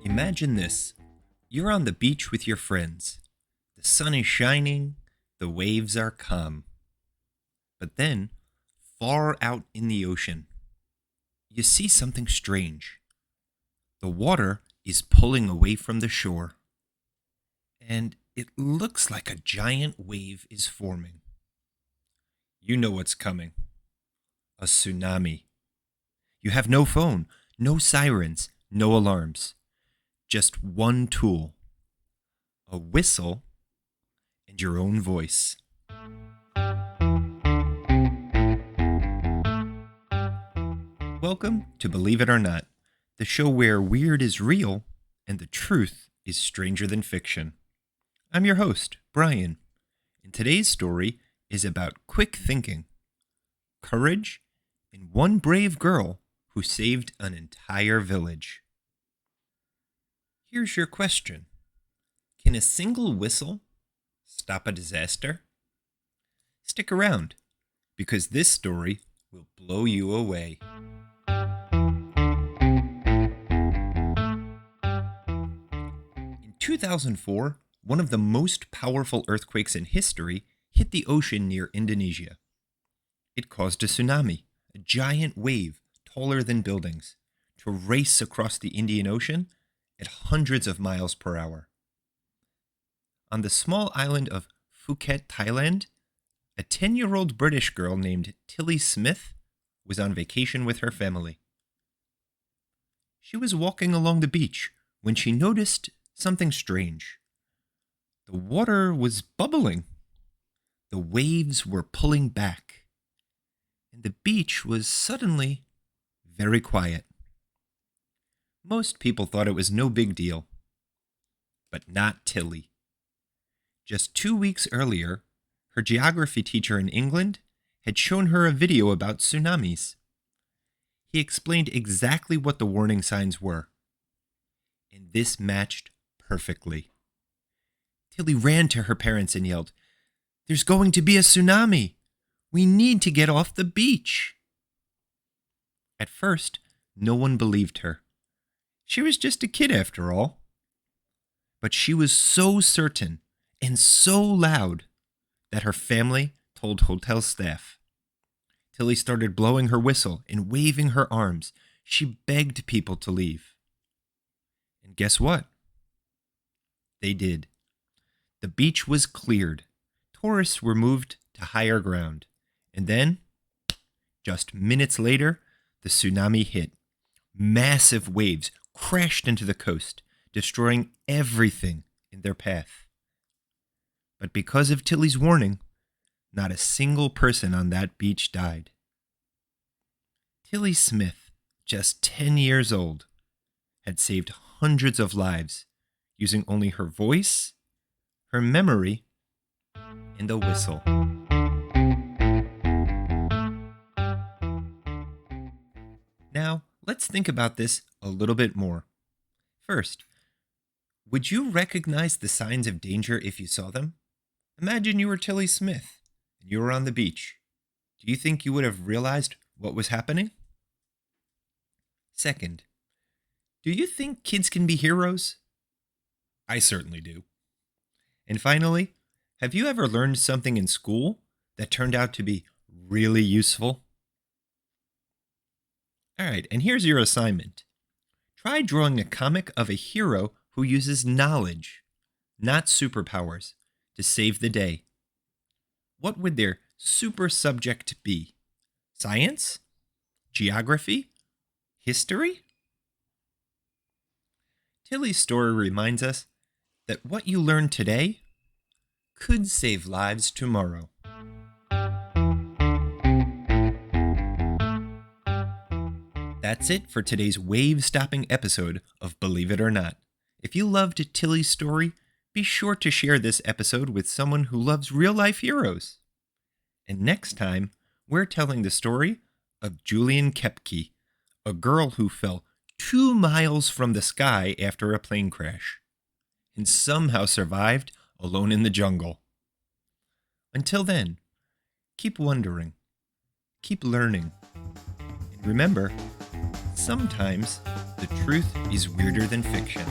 Imagine this. You're on the beach with your friends. The sun is shining, the waves are calm. But then, far out in the ocean, you see something strange. The water is pulling away from the shore, and it looks like a giant wave is forming. You know what's coming. A tsunami. You have no phone, no sirens, no alarms. Just one tool. A whistle and your own voice. Welcome to Believe It or Not, the show where weird is real and the truth is stranger than fiction. I'm your host, Bryan, and today's story is about quick thinking, courage, and one brave girl who saved an entire village. Here's your question. Can a single whistle stop a disaster? Stick around, because this story will blow you away. In 2004, one of the most powerful earthquakes in history hit the ocean near Indonesia. It caused a tsunami, a giant wave taller than buildings, to race across the Indian Ocean at hundreds of miles per hour. On the small island of Phuket, Thailand, a 10-year-old British girl named Tilly Smith was on vacation with her family. She was walking along the beach when she noticed something strange. The water was bubbling. The waves were pulling back. And the beach was suddenly very quiet. Most people thought it was no big deal. But not Tilly. Just 2 weeks earlier, her geography teacher in England had shown her a video about tsunamis. He explained exactly what the warning signs were. And this matched perfectly. Tilly ran to her parents and yelled, "There's going to be a tsunami! We need to get off the beach!" At first, no one believed her. She was just a kid after all. But she was so certain and so loud that her family told hotel staff. Tilly started blowing her whistle and waving her arms. She begged people to leave. And guess what? They did. The beach was cleared. Tourists were moved to higher ground. And then, just minutes later, the tsunami hit. Massive waves crashed into the coast, destroying everything in their path. But because of Tilly's warning, not a single person on that beach died. Tilly Smith, just 10 years old, had saved hundreds of lives using only her voice, her memory, and a whistle. Now, let's think about this a little bit more. First, would you recognize the signs of danger if you saw them? Imagine you were Tilly Smith and you were on the beach. Do you think you would have realized what was happening? Second, do you think kids can be heroes? I certainly do. And finally, have you ever learned something in school that turned out to be really useful? All right, and here's your assignment. Try drawing a comic of a hero who uses knowledge, not superpowers, to save the day. What would their super subject be? Science? Geography? History? Tilly's story reminds us that what you learn today could save lives tomorrow. That's it for today's wave-stopping episode of Believe It or Not. If you loved Tilly's story, be sure to share this episode with someone who loves real-life heroes. And next time, we're telling the story of Julian Kepke, a girl who fell 2 miles from the sky after a plane crash, and somehow survived alone in the jungle. Until then, keep wondering, keep learning, remember, sometimes the truth is weirder than fiction.